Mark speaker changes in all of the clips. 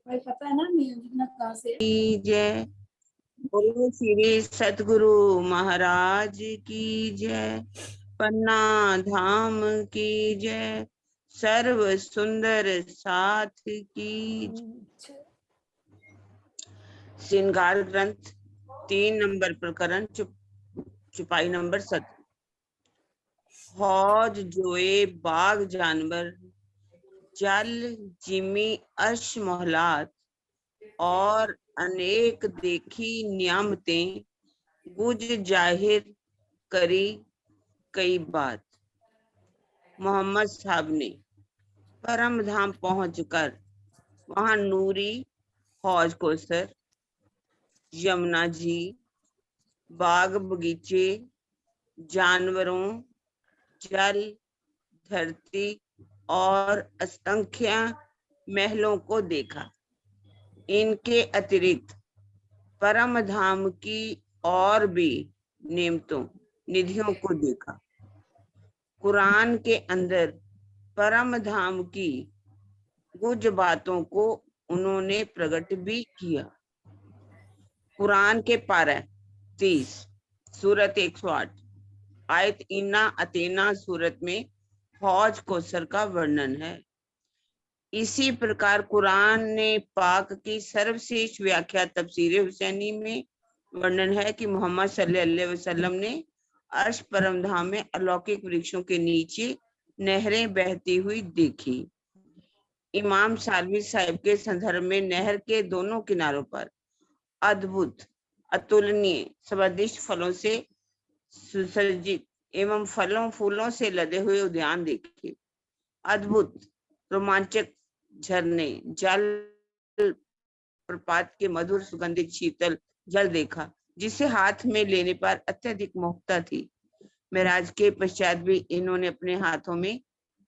Speaker 1: भाई पता है ना म्यूजिक ना कहाँ से
Speaker 2: की जय। बोलो श्री सतगुरु महाराज की जय। पन्ना धाम की जय। सर्व सुंदर साथ की जय। श्रृंगार ग्रंथ 3 नंबर प्रकरण चुपाई नंबर 7। हौज जोए बाग जानवर जल जिमी अर्श मोहलात और अनेक देखी नियामतें गुज जाहिर करी कई बात। मोहम्मद साहब ने परम धाम पहुंचकर वहां नूरी हौज कोसर, यमुना जी, बाग बगीचे, जानवरों, जल, धरती और असंख्य महलों को देखा। इनके अतिरिक्त परम धाम की और भी नेमतों निधियों को देखा। कुरान के अंदर परम धाम की कुछ बातों को उन्होंने प्रकट भी किया। कुरान के पारा 30 सूरत 108 आयत इन्ना अतेना सूरत में हौज कौसर का वर्णन है। इसी प्रकार कुरान ने पाक की सर्वश्रेष्ठ व्याख्या तफसीर हुसैनी में वर्णन है कि मोहम्मद सल्लल्लाहु अलैहि वसल्लम ने अर्श परम धाम में अलौकिक वृक्षों के नीचे नहरें बहती हुई देखी। इमाम सालवी साहिब के संदर्भ में नहर के दोनों किनारों पर अद्भुत अतुलनीय स्वादिष्ट फलों से सुसज्जित एवं फलों फूलों से लदे हुए उद्यान देखे। अद्भुत रोमांचक झरने, जल प्रपात के मधुर सुगंधित शीतल जल देखा जिसे हाथ में लेने पर अत्यधिक मोहकता थी। मेराज के पश्चात भी इन्होंने अपने हाथों में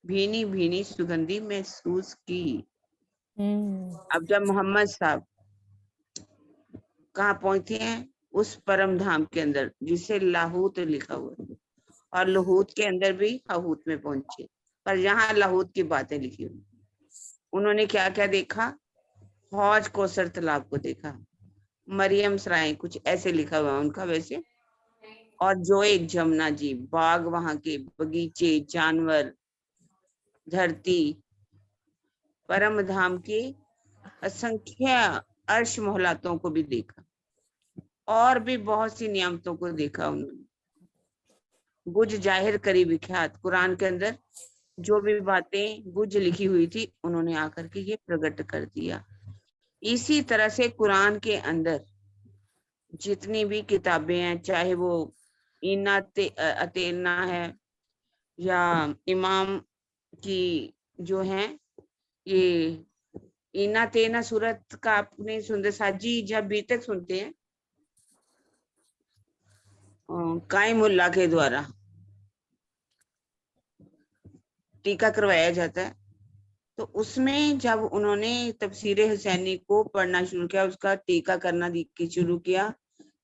Speaker 2: भीनी भीनी सुगंधी महसूस की। अब जब मोहम्मद साहब कहाँ पहुंचे हैं? उस परम धाम के अंदर जिसे लाहूत लिखा हुआ है, और लाहूत के अंदर भी हाहूत में पहुंचे, पर यहाँ लाहूत की बातें लिखी हुई। उन्होंने क्या क्या देखा? हौज कौसर तालाब को देखा, मरियम सराय कुछ ऐसे लिखा हुआ उनका वैसे, और जो एक जमुना जी, बाग, वहां के बगीचे, जानवर, धरती, परम धाम के असंख्य अर्श मोहलातों को भी देखा, और भी बहुत सी नियामतों को देखा उन्होंने। गुज जाहिर करी विख्यात, कुरान के अंदर जो भी बातें गुज लिखी हुई थी उन्होंने आकर के ये प्रकट कर दिया। इसी तरह से कुरान के अंदर जितनी भी किताबें हैं, चाहे वो इन्ना अतेना है या इमाम की जो है ये इन्ना तेना सूरत का, आपने सुंदर साजी जब बीतक सुनते हैं कायमुल्ला के द्वारा टीका करवाया जाता है, तो उसमें जब उन्होंने तफसीर हुसैनी को पढ़ना शुरू किया, उसका टीका करना शुरू किया,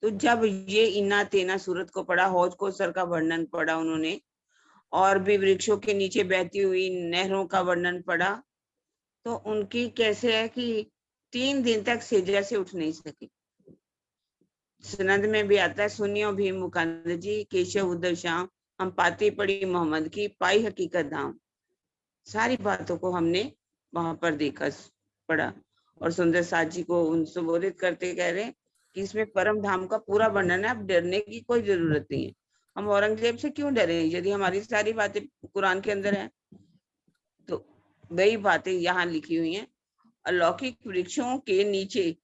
Speaker 2: तो जब ये इन्ना तेना सूरत को पढ़ा, हौज कौसर का वर्णन पढ़ा उन्होंने, और भी वृक्षों के नीचे बहती हुई नहरों का वर्णन पढ़ा, तो उनकी कैसे है कि 3 दिन तक सेजा से उठ नहीं सके। सनद में भी आता है, सुनियो भी मुकंद जी केशव उद्धव श्याम, हम पाती पड़ी मोहम्मद की, पाई हकीकत धाम। सारी बातों को हमने वहां पर देखा पढ़ा, और सुंदर साथ जी को उन संबोधित करते कह रहे हैं कि इसमें परम धाम का पूरा वर्णन है, अब डरने की कोई जरूरत नहीं है। हम औरंगजेब से क्यों डरे यदि हमारी सारी बातें कुरान के अंदर है? तो वही बातें यहाँ लिखी हुई हैं। अलौकिक वृक्षों के नीचे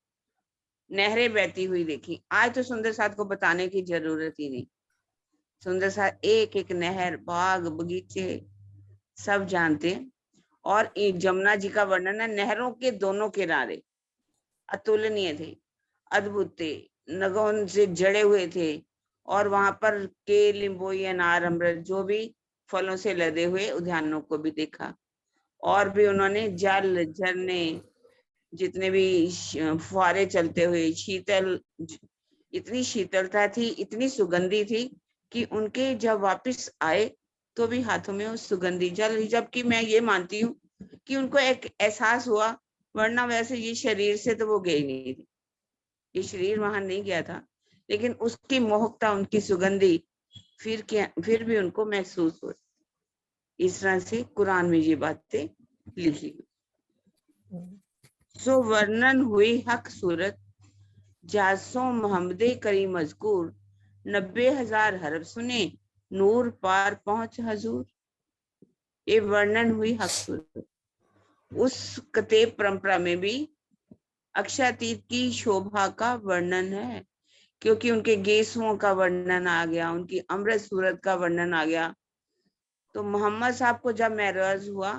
Speaker 2: नहरें बहती हुई देखी। आज तो सुंदर साथ को बताने की जरूरत ही नहीं। सुंदर साथ एक एक नहर, बाग, बगीचे सब जानते हैं। और जमुना जी का वर्णन है, नहरों के दोनों किनारे अतुलनीय थे, अद्भुत थे, नगों से जड़े हुए थे, और वहां पर के लिंबोई, अनार, अमृत जो भी फलों से लदे हुए उद्यानों को भी देखा। और भी उन्होंने जल, झरने, जितने भी फुहारे चलते हुए, शीतल, इतनी शीतलता थी, इतनी सुगंधी थी कि उनके जब वापस आए तो भी हाथों में उस सुगंधी जल, जबकि मैं ये मानती हूँ कि उनको एक एहसास हुआ वरना वैसे ये शरीर से तो वो गए नहीं थे, ये शरीर वहां नहीं गया था, लेकिन उसकी मोहकता, उनकी सुगंधी फिर भी उनको महसूस हो। इस तरह से कुरान में ये बातें लिखी गई। सो वर्णन हुई हक सूरत, जासो मोहम्मद करीम मजकूर, 90,000 हरफ सुने, नूर पार पहुंच हजूर। ये वर्णन हुई हक सूरत। उस कतेब परंपरा में भी अक्षातीत की शोभा का वर्णन है, क्योंकि उनके गेसुओं का वर्णन आ गया, उनकी अमृत सूरत का वर्णन आ गया। तो मोहम्मद साहब को जब महराज हुआ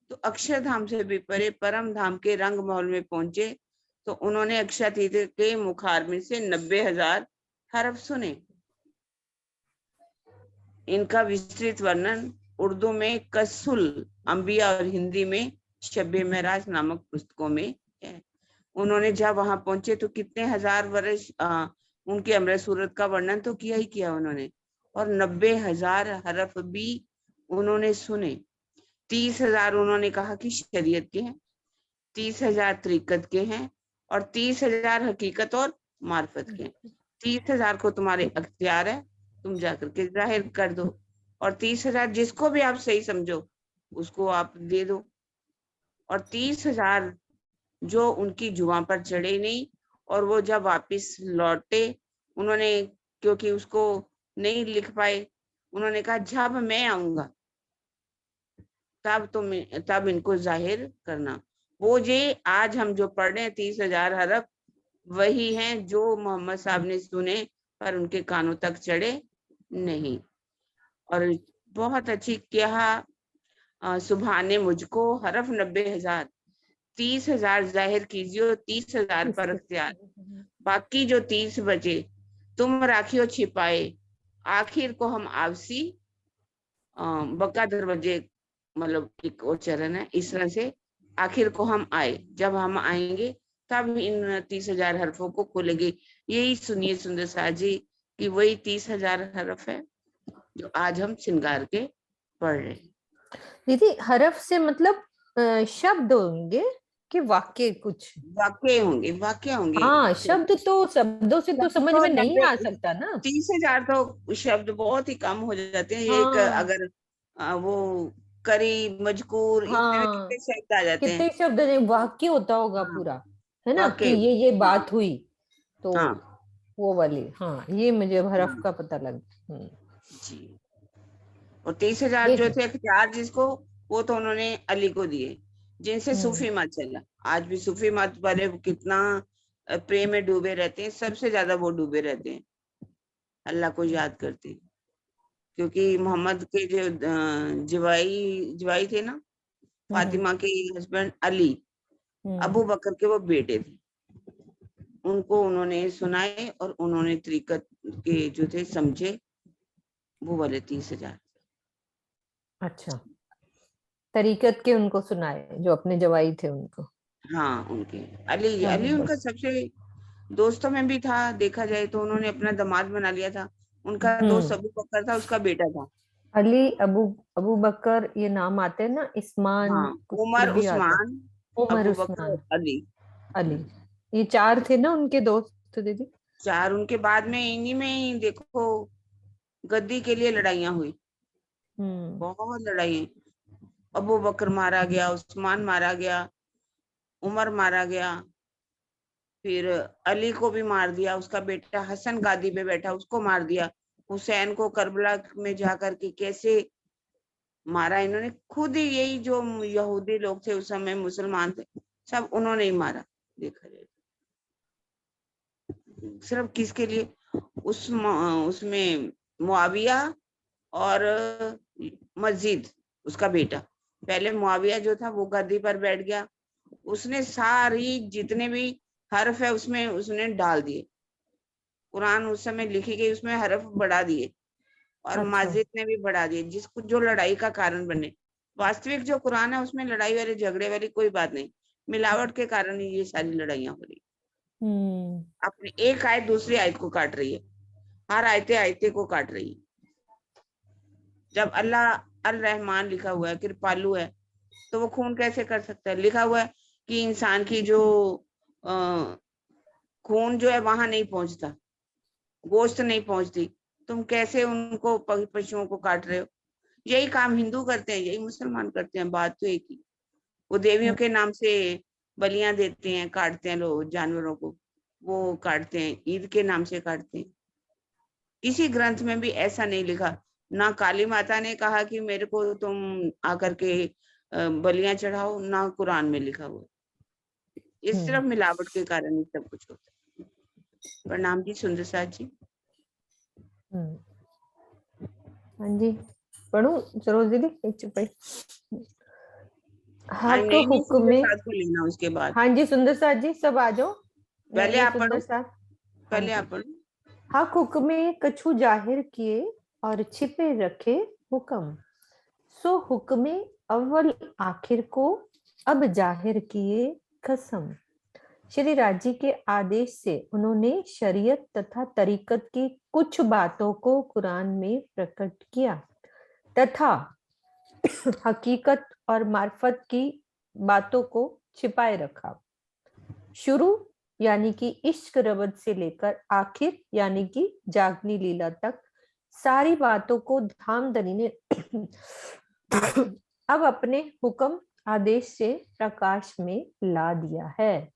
Speaker 2: तो अक्षरधाम से भी परे परम धाम के रंग महल में पहुंचे, तो उन्होंने अक्षातीत के मुखारबिन से 90,000 हरफ सुने। इनका विस्तृत वर्णन उर्दू में कसूल अंबिया और हिंदी में शब्बे महराज नामक पुस्तकों में है। उन्होंने जब वहां पहुंचे तो कितने हजार वर्ष उनके अमृत सूरत का वर्णन तो किया ही किया उन्होंने, और 90,000 हरफ भी उन्होंने सुने। 30,000 उन्होंने कहा कि शरीयत के हैं, 30,000 तरीकत के हैं, और 30,000 हकीकत और मार्फत के हैं। 30,000 को तुम्हारे अख्तियार है, तुम जाकर के जाहिर कर दो, और 30,000 जिसको भी आप सही समझो उसको आप दे दो। और 30,000 जो उनकी जुबान पर चढ़े नहीं, और वो जब वापिस लौटे उन्होंने, क्योंकि उसको नहीं लिख पाए, उन्होंने कहा जब मैं आऊंगा तब इनको जाहिर करना। वो जे आज हम जो पढ़ रहे हैं 30,000 हरफ, वही हैं जो मोहम्मद साहब ने सुने पर उनके कानों तक चढ़े नहीं। और बहुत अच्छी क्या सुभाने मुझको हरफ 90,000, 30,000 जाहिर कीजिए, 30,000 पर अख्तियार, बाकी जो 30 बचे तुम राखियो छिपाए, आखिर को हम आपसी बका दरवाजे, मतलब एक और चरण है। इस तरह से आखिर को हम आए, जब हम आएंगे तब इन 30,000 हरफों को खोलेंगे। यही सुनिए सुंदर साज जी कि वही 30,000 हरफ है जो आज हम श्रृंगार के पढ़ रहे हैं।
Speaker 3: दीदी हरफ से मतलब शब्द होंगे कि वाक्य कुछ?
Speaker 2: वाक्य होंगे, वाक्य होंगे।
Speaker 3: हाँ, शब्द तो शब्दों से तो समझ में नहीं आ सकता ना।
Speaker 2: 30,000 तो शब्द बहुत ही कम हो जाते हैं। एक
Speaker 3: हाँ
Speaker 2: अगर वो करी मजकूर, इतने में
Speaker 3: हाँ,
Speaker 2: कितने शब्द आ जाते हैं।
Speaker 3: कितने शब्द ने वाक्य होता होगा
Speaker 2: हाँ,
Speaker 3: पूरा, है ना, कि
Speaker 2: वाक्य।
Speaker 3: ये बात हुई तो
Speaker 2: हाँ
Speaker 3: वो वाली। हाँ, ये मुझे हरफ
Speaker 2: हाँ
Speaker 3: का पता लग।
Speaker 2: जी। और 30,000
Speaker 3: ये
Speaker 2: जो थे अख्तियार जिसको, वो तो उन्होंने अली को दिए, जिनसे सूफी मत चला। आज भी सूफी मत वाले कितना प्रेम में डूबे रहते हैं, सबसे ज्यादा वो डूबे रहते हैं, अल्लाह को याद करते हैं। क्योंकि मोहम्मद के जो जवाई थे ना, फातिमा के हस्बैंड अली, अबू बकर के वो बेटे थे, उनको उन्होंने सुनाए और उन्होंने तरीकत के जो थे समझे, वो वाले 30,000।
Speaker 3: अच्छा, तरीकत के उनको सुनाए जो अपने जवाई थे उनको।
Speaker 2: हाँ, उनके अली उनका सबसे दोस्तों में भी था, देखा जाए तो उन्होंने अपना दामाद बना लिया था। उनका दोस्त अबू बकर था, उसका बेटा था
Speaker 3: अली, अबू अबू बकर, ये नाम आते हैं ना, इस्मान
Speaker 2: हाँ,
Speaker 3: कुछ
Speaker 2: उमर
Speaker 3: भी आता है।
Speaker 2: उस्मान
Speaker 3: उमर
Speaker 2: अबू बकर
Speaker 3: उस्मान
Speaker 2: और अली।
Speaker 3: अली, ये चार थे ना उनके दोस्त दीदी।
Speaker 2: 4 उनके बाद में इन्हीं में ही देखो गद्दी के लिए लड़ाइयां हुई, बहुत लड़ाई। अबू बकर मारा गया, उस्मान मारा गया, उमर मारा गया, फिर अली को भी मार दिया, उसका बेटा हसन गादी पे बैठा उसको मार दिया, हुसैन को करबला में जाकर के कैसे मारा इन्होंने, खुद ही यही जो यहूदी लोग थे उस समय, मुसलमान थे, सब उन्होंने ही मारा। देखा जाए सिर्फ किसके लिए, उसमें मुआविया और मस्जिद, उसका बेटा। पहले मुआविया जो था वो गद्दी पर बैठ गया, उसने सारी जितने भी हर्फ है उसमें उसने डाल दिए, कुरान उस समय लिखी गई उसमें हर्फ बढ़ा दिए, और मस्जिद ने भी बढ़ा दिए, जिसको जो लड़ाई का कारण बने। वास्तविक जो कुरान है उसमें लड़ाई वाली झगड़े वाली कोई बात नहीं, मिलावट के कारण ही ये सारी लड़ाइयां हो रही। अपनी एक आयत दूसरी आयत को काट रही है, हर आयते आयते को काट रही है। जब अल्लाह अल रहमान लिखा हुआ है, कृपालु है, तो वो खून कैसे कर सकता है? लिखा हुआ है कि इंसान की जो खून जो है वहां नहीं पहुंचता, गोश्त नहीं पहुंचती, तुम कैसे उनको पशुओं को काट रहे हो? यही काम हिंदू करते हैं, यही मुसलमान करते हैं, बात तो एक ही। वो देवियों के नाम से बलियां देते हैं, काटते हैं लोग जानवरों को, वो काटते हैं, ईद के नाम से काटते हैं। किसी ग्रंथ में भी ऐसा नहीं लिखा, ना काली माता ने कहा कि मेरे को तुम आकर के बलियां चढ़ाओ, ना कुरान में लिखा हुआ। ये सिर्फ मिलावट के कारण ही सब कुछ होता है। प्रणाम जी सुंदर साथ जी।
Speaker 3: हाँ जी, पढ़ूं सरोज दीदी एक चुपाई। हक
Speaker 2: नहीं,
Speaker 3: हुक्म
Speaker 2: सुंदर
Speaker 3: में,
Speaker 2: साथ को लेना उसके बाद।
Speaker 3: हाँ जी सुंदर साथ जी सब आ जाओ।
Speaker 2: पहले आप
Speaker 3: सुंदर
Speaker 2: पढ़ो,
Speaker 3: साथ, हाँ
Speaker 2: पहले
Speaker 3: जी।
Speaker 2: आप पढ़ो।
Speaker 3: हक हुक्मे कछु जाहिर किए और छिपे रखे हुक्म, सो हुक्मे अव्वल आखिर को अब जाहिर किए कसम। श्री राजी के आदेश से उन्होंने शरीयत तथा तरीकत की कुछ बातों को कुरान में प्रकट किया तथा हकीकत और मार्फत की बातों को छिपाए रखा। शुरू यानी कि इश्क रबत से लेकर आखिर यानी कि जागनी लीला तक सारी बातों को धामधनी ने अब अपने हुक्म आदेश से प्रकाश में ला दिया है।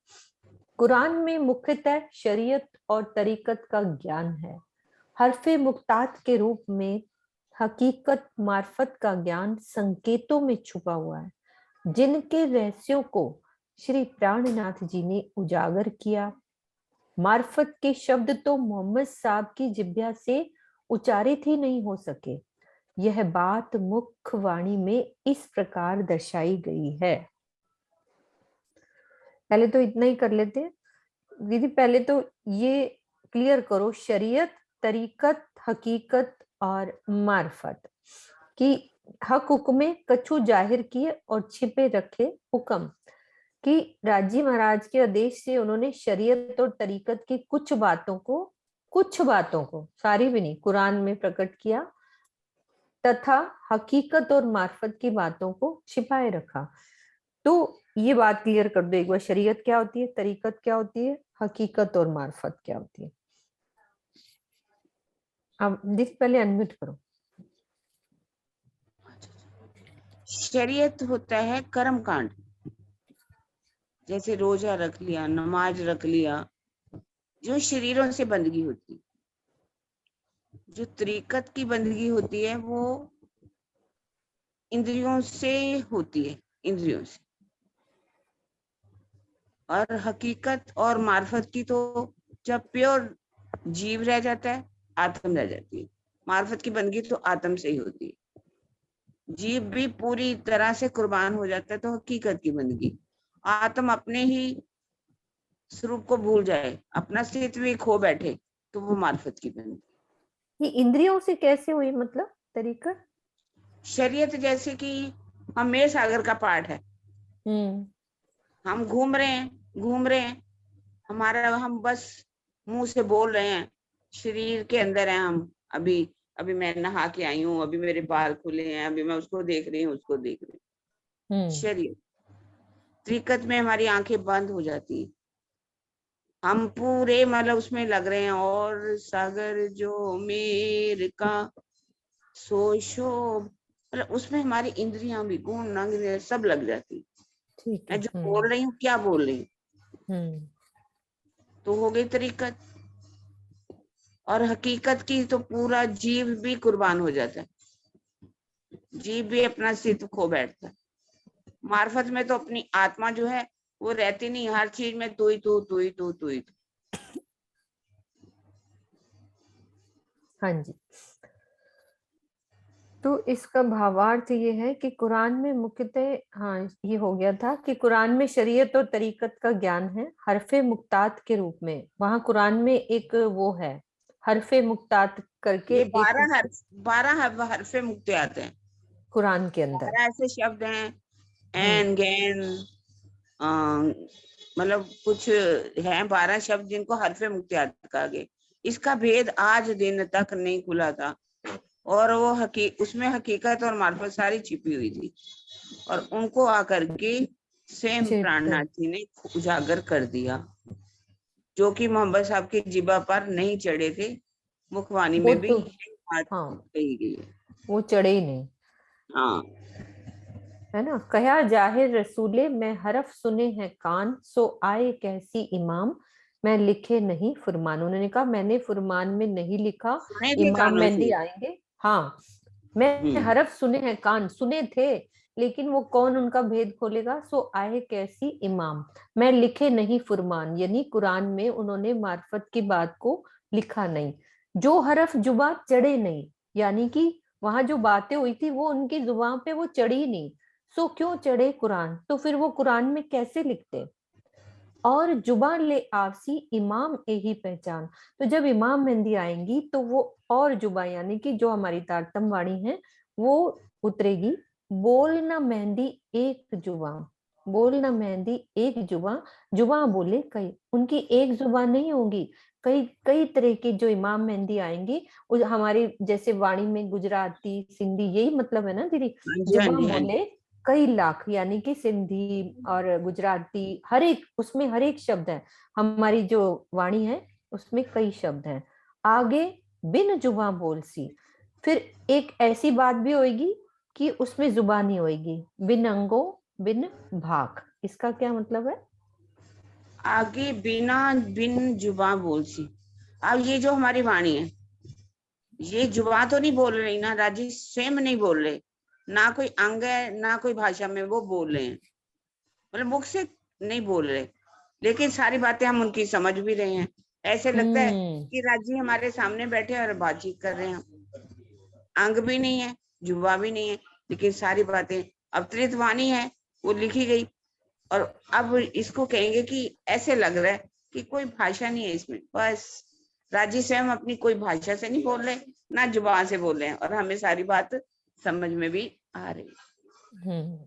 Speaker 3: कुरान में मुख्यतः शरीयत और तरीकत का ज्ञान है। हरफे मुक्तात के रूप में हकीकत मार्फत का ज्ञान संकेतों में छुपा हुआ है, जिनके रहस्यों को श्री प्राणनाथ जी ने उजागर किया। मार्फत के शब्द तो मोहम्मद साहब की जिब्या से उच्चारित ही नहीं हो सके। यह बात मुख्य वाणी में इस प्रकार दर्शाई गई है। पहले तो इतना ही कर लेते हैं दीदी, पहले तो ये क्लियर करो, शरीयत, तरीकत, हकीकत और मार्फत कि हक हुक्मे कछु जाहिर किए और छिपे रखे हुक्म, कि राजी महाराज के आदेश से उन्होंने शरीयत और तरीकत की कुछ बातों को सारी भी नहीं, कुरान में प्रकट किया तथा हकीकत और मार्फत की बातों को छिपाए रखा। तो ये बात क्लियर कर दो एक बार, शरीयत क्या होती है, तरीकत क्या होती है, हकीकत और मार्फत क्या होती है। अब दिस पहले अनम्यूट करो।
Speaker 2: शरीयत होता है कर्म कांड, जैसे रोजा रख लिया, नमाज रख लिया, जो शरीरों से बंदगी होती। जो तरीकत की बंदगी होती है वो इंद्रियों से होती है, इंद्रियों से। और हकीकत और मार्फत की तो जब प्योर जीव रह जाता है, आत्म रह जाती है। मार्फत की बंदगी तो आत्म से ही होती है। जीव भी पूरी तरह से कुर्बान हो जाता है तो हकीकत की बंदगी। आत्म अपने ही स्वरूप को भूल जाए, अपना अस्तित्व ही खो बैठे, तो वो मार्फत की बंदगी।
Speaker 3: ये इंद्रियों से कैसे हुई, मतलब तरीका?
Speaker 2: शरीयत जैसे कि हम मेर सागर का पाठ है, हम घूम रहे हैं, हमारा हम बस मुंह से बोल रहे हैं, शरीर के अंदर है हम। अभी अभी मैं नहा के आई हूँ, अभी मेरे बाल खुले हैं, अभी मैं उसको देख रही हूँ, उसको देख रही हूँ। शरीर तरीकत में हमारी आंखें बंद हो जाती है, हम पूरे मतलब उसमें लग रहे हैं, और सागर जो मेर का सोशो, मतलब उसमें हमारी इंद्रियां भी गुण नंग सब लग जाती। मैं जो बोल रही हूँ क्या बोल रही हूँ, तो हो गई तरीकत। और हकीकत की तो पूरा जीव भी कुर्बान हो जाता है, जीव भी अपना अस्तित्व खो बैठता है। मार्फत में तो अपनी आत्मा जो है वो रहती नहीं, हर चीज में तू ही तू, तू ही तू, तू ही तू।
Speaker 3: हाँ जी, तो इसका भावार्थ ये है कि कुरान में मुख्यतः, हाँ ये हो गया था कि कुरान में शरीयत और तरीकत का ज्ञान है हरफे मुक्तात के रूप में। वहां कुरान में एक वो है हरफे मुक्तात करके,
Speaker 2: ये
Speaker 3: एक
Speaker 2: 12 हरफे मुक्ते आते हैं
Speaker 3: कुरान के अंदर।
Speaker 2: 12 ऐसे शब्द हैं, एन गैन, मतलब कुछ है 12 शब्द जिनको हरफे मुक्ते कहा गया। इसका भेद आज दिन तक नहीं खुला था, और वो उसमें हकीकत और मार्फत सारी छिपी हुई थी, और उनको आकर के स्वयं
Speaker 3: चित्त।
Speaker 2: प्राणनाथ जी ने उजागर कर दिया, जो कि मोहम्मद साहब की जिबा पर नहीं चढ़े थे। मुखवाणी
Speaker 3: वो
Speaker 2: में भी
Speaker 3: तो
Speaker 2: यही बात
Speaker 3: हाँ,
Speaker 2: कही गई है।
Speaker 3: वो चढ़े ही नहीं,
Speaker 2: हाँ,
Speaker 3: है ना। कहा जाहिर रसूले मैं हरफ सुने हैं कान, सो आए कैसी इमाम मैं लिखे नहीं फुरमान। उन्होंने कहा मैंने फुरमान में नहीं लिखा,
Speaker 2: सुने थे
Speaker 3: इमाम
Speaker 2: कानों
Speaker 3: मेहंदी
Speaker 2: से।
Speaker 3: आएंगे। हाँ, मैं
Speaker 2: हम्म।
Speaker 3: हरफ सुने हैं कान, सुने थे, लेकिन वो कौन उनका भेद खोलेगा। सो आए कैसी इमाम मैं लिखे नहीं फुरमान, यानी कुरान में उन्होंने मार्फत की बात को लिखा नहीं। जो हरफ जुबा चढ़े नहीं, यानी कि वहां जो बातें हुई थी वो उनकी जुबान पे वो चढ़ी नहीं। सो क्यों चढ़े कुरान, तो फिर वो कुरान में कैसे लिखते। और जुबान ले आवसी इमाम यही पहचान, तो जब इमाम मेहंदी आएंगी तो वो और जुबान, यानी कि जो हमारी तारतम वाणी है वो उतरेगी। बोलना मेहंदी एक जुबान, बोलना मेहंदी एक जुबान, जुबान बोले कई, उनकी एक जुबान नहीं होगी, कई कई तरह की जो इमाम मेहंदी आएंगी। हमारी जैसे वाणी में गुजराती सिंधी यही मतलब है ना दीदी।
Speaker 2: हाँ जी, हाँ
Speaker 3: जुबान
Speaker 2: जी, हाँ जी।
Speaker 3: बोले कई लाख, यानी कि सिंधी और गुजराती हर एक उसमें हर एक शब्द है। हमारी जो वाणी है उसमें कई शब्द हैं। आगे बिन जुबां बोल सी, फिर एक ऐसी बात भी होगी कि उसमें जुबान नहीं होगी। बिन अंगो बिन भाग, इसका क्या मतलब है।
Speaker 2: आगे बिना बिन जुबा बोल सी। अब ये जो हमारी वाणी है, ये जुबा तो नहीं बोल रही ना, राजी स्वयं नहीं बोल रहे, ना कोई अंग है ना कोई भाषा में वो बोल रहे हैं, मतलब मुख से नहीं बोल रहे, लेकिन सारी बातें हम उनकी समझ भी रहे हैं। ऐसे लगता है
Speaker 3: हम्म।
Speaker 2: कि राजी हमारे सामने बैठे और बातचीत कर रहे हैं। अंग भी नहीं है, जुबा भी नहीं है, लेकिन सारी बातें अवतरित वाणी है, वो लिखी गई। और अब इसको कहेंगे कि ऐसे लग रहा है कि कोई भाषा नहीं है इसमें, बस राजी स्वयं अपनी कोई भाषा से नहीं बोल रहे, ना जुबान से बोल रहे हैं, और हमें सारी बात समझ में भी आ रही है।
Speaker 3: हम्म।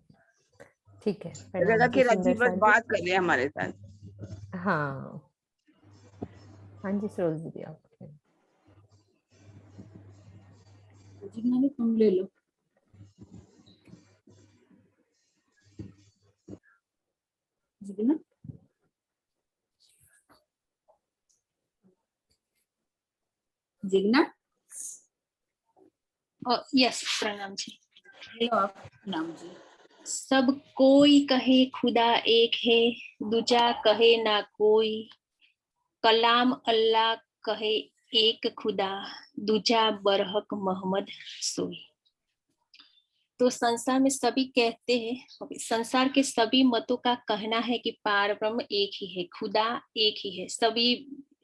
Speaker 3: ठीक है,
Speaker 2: लगेगा
Speaker 3: प्रणाम जी
Speaker 2: कि राजी
Speaker 3: सुंदर
Speaker 2: बस
Speaker 3: सा जी।
Speaker 2: बात कर रहे हैं हमारे साथ।
Speaker 3: हाँ, हाँ जी सरोज दीदी आप।
Speaker 1: जिन्होंने तुम ले लो। जिग्ना, जिग्ना,
Speaker 4: यस प्रणाम जी।
Speaker 1: ले लो आप नाम जी।
Speaker 4: सब कोई कहे खुदा एक है, दूजा कहे ना कोई। कलाम अल्लाह कहे एक खुदा, दूजा बरहक मोहम्मद सोई। तो संसार में सभी कहते हैं, संसार के सभी मतों का कहना है कि पार ब्रह्म एक ही है, खुदा एक ही है। सभी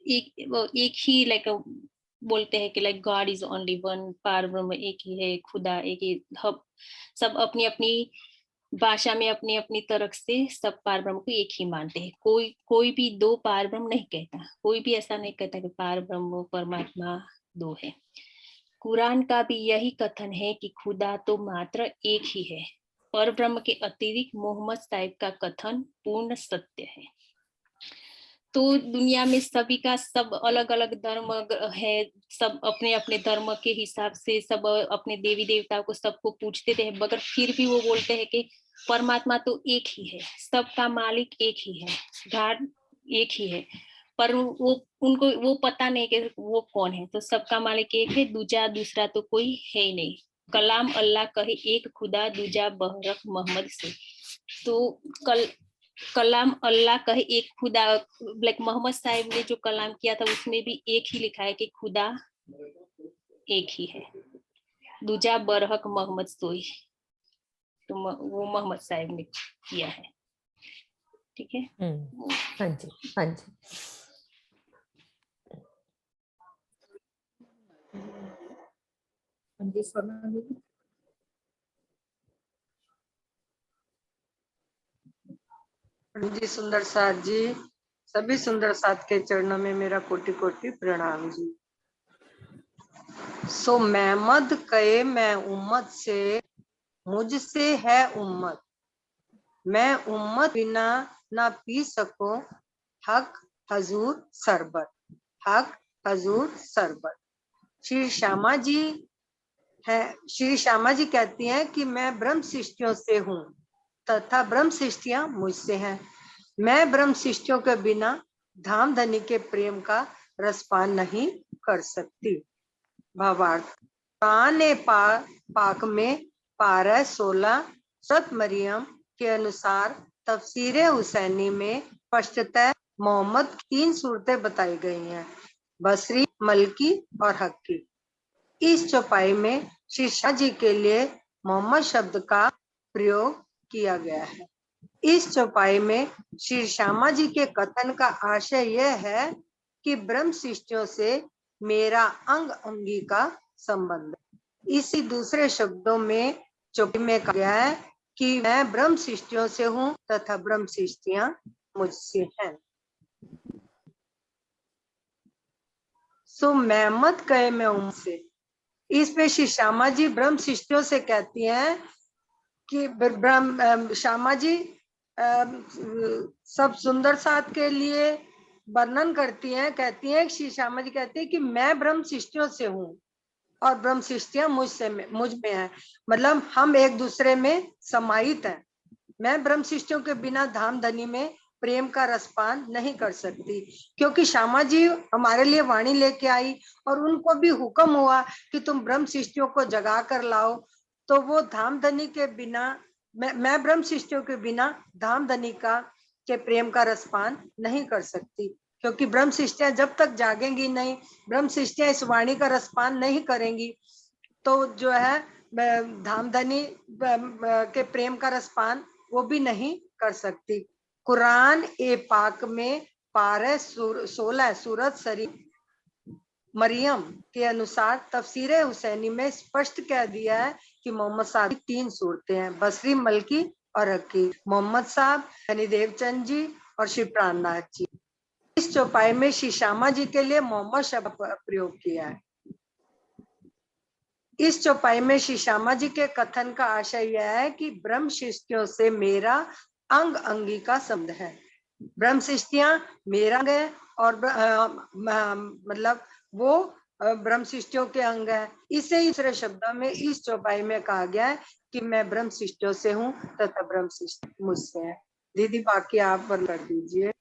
Speaker 4: एक ही लाइक बोलते हैं कि like God is only one, पार ब्रह्म एक ही है, खुदा एक ही। सब अपनी अपनी भाषा में अपनी अपनी तरफ से सब पार ब्रह्म को एक ही मानते हैं। कोई कोई भी दो पार ब्रह्म नहीं कहता, कोई भी ऐसा नहीं कहता कि पार ब्रह्म परमात्मा दो है। कुरान का भी यही कथन है कि खुदा तो मात्र एक ही है। पर ब्रह्म के अतिरिक्त मोहम्मद साहिब का कथन पूर्ण सत्य है। तो दुनिया में सभी का सब अलग अलग धर्म है, सब अपने अपने धर्म के हिसाब से सब अपने देवी देवताओं को सबको पूछते थे, मगर फिर भी वो बोलते हैं कि परमात्मा तो एक ही है, सबका मालिक एक ही है, गॉड एक ही है। पर वो उनको वो पता नहीं कि वो कौन है। तो सबका मालिक एक है, दूसरा तो कोई है ही नहीं। कलाम अल्लाह कहे एक खुदा, दूजा बहरक मोहम्मद से। तो कलाम अल्लाह कहे एक खुदा, लाइक मोहम्मद साहिब ने जो कलाम किया था उसमें भी एक ही लिखा है कि खुदा एक ही है, दूजा बरहक मोहम्मद सोई। तो वो मोहम्मद साहिब ने किया है। ठीक है।
Speaker 3: हाँ जी, हाँ जी।
Speaker 1: पंडित स्वर्ण दीदी।
Speaker 5: पंडित जी सुंदर साथ जी, सभी सुंदर साथ के चरणों में मेरा कोटि कोटि प्रणाम जी। सो महमद कहे मैं उम्मत से, मुझसे है उम्मत, मैं उम्मत बिना ना पी सको हक हजूर सरबत, हक हजूर सरबत। श्री श्यामा जी है, श्री श्यामा जी कहती हैं कि मैं ब्रह्म सृष्टियों से हूँ, तथा ब्रह्म सृष्टियां मुझसे हैं। मैं ब्रह्म सृष्टियों के बिना धाम धनी के प्रेम का रसपान नहीं कर सकती। भावार्थ, कुरान पाक में पारा 16 सूरत मरियम के अनुसार तफसीर हुसैनी में स्पष्टतः मोहम्मद की 3 सूरतें बताई गई हैं, बसरी, मलकी और हक्की। इस चौपाई में श्री शाह जी के लिए मोहम्मद शब्द का प्रयोग किया गया है। इस चौपाई में श्री श्यामा जी के कथन का आशय यह है कि ब्रह्म सृष्टियों से मेरा अंग अंगी का संबंध है। इसी दूसरे शब्दों में चौपाई में कहा गया है कि मैं ब्रह्म सृष्टियों से हूँ तथा ब्रह्म सृष्टियां मुझसे हैं। सो मैं मत कहे मैं उनसे। इसमें श्री श्यामा जी ब्रह्म सृष्टियों से कहती हैं कि ब्रह्म श्यामा जी सब सुंदर साथ के लिए वर्णन करती हैं, कहती हैं, श्री श्यामा जी कहती है कि मैं ब्रह्म सृष्टियों से हूँ और ब्रह्म सृष्टियां मुझ में है, मतलब हम एक दूसरे में समाहित हैं। मैं ब्रह्म सृष्टियों के बिना धाम धनी में प्रेम का रसपान नहीं कर सकती, क्योंकि श्यामा जी हमारे लिए वाणी लेके आई और उनको भी हुक्म हुआ कि तुम ब्रह्म सृष्टियों को जगा कर लाओ। तो वो धाम धनी के बिना, मैं ब्रह्म सृष्टियों के बिना धाम धनी के प्रेम का रसपान नहीं कर सकती, क्योंकि ब्रह्म सृष्टियां जब तक जागेंगी नहीं, ब्रह्म सृष्टियां इस वाणी का रसपान नहीं करेंगी, तो जो है धाम धनी के प्रेम का रसपान वो भी नहीं कर सकती। कुरान पाक में पारा 16 सूरत मरियम के अनुसार तफसीर हुसैनी में स्पष्ट कह दिया है कि मोहम्मद साहब की 3 सूरतें हैं, बसरी, मलकी और हक्की। मोहम्मद साहब, यानी देवचंद जी और श्री प्राणनाथ जी। इस चौपाई में श्री श्यामा जी के लिए मोहम्मद शब्द प्रयोग किया है। इस चौपाई में श्री श्यामा जी के कथन का आशय यह है कि ब्रह्म सृष्टियों से मेरा अंग अंगी का संबंध है। ब्रह्म सृष्टियां मेरा अंग है और मतलब वो ब्रह्म सृष्टियों के अंग है। इसे दूसरे शब्दों में इस चौपाई में कहा गया है कि मैं ब्रह्म सृष्टियों से हूँ तथा ब्रह्म सृष्टि मुझसे है। दीदी बाकी आप बंद कर दीजिए।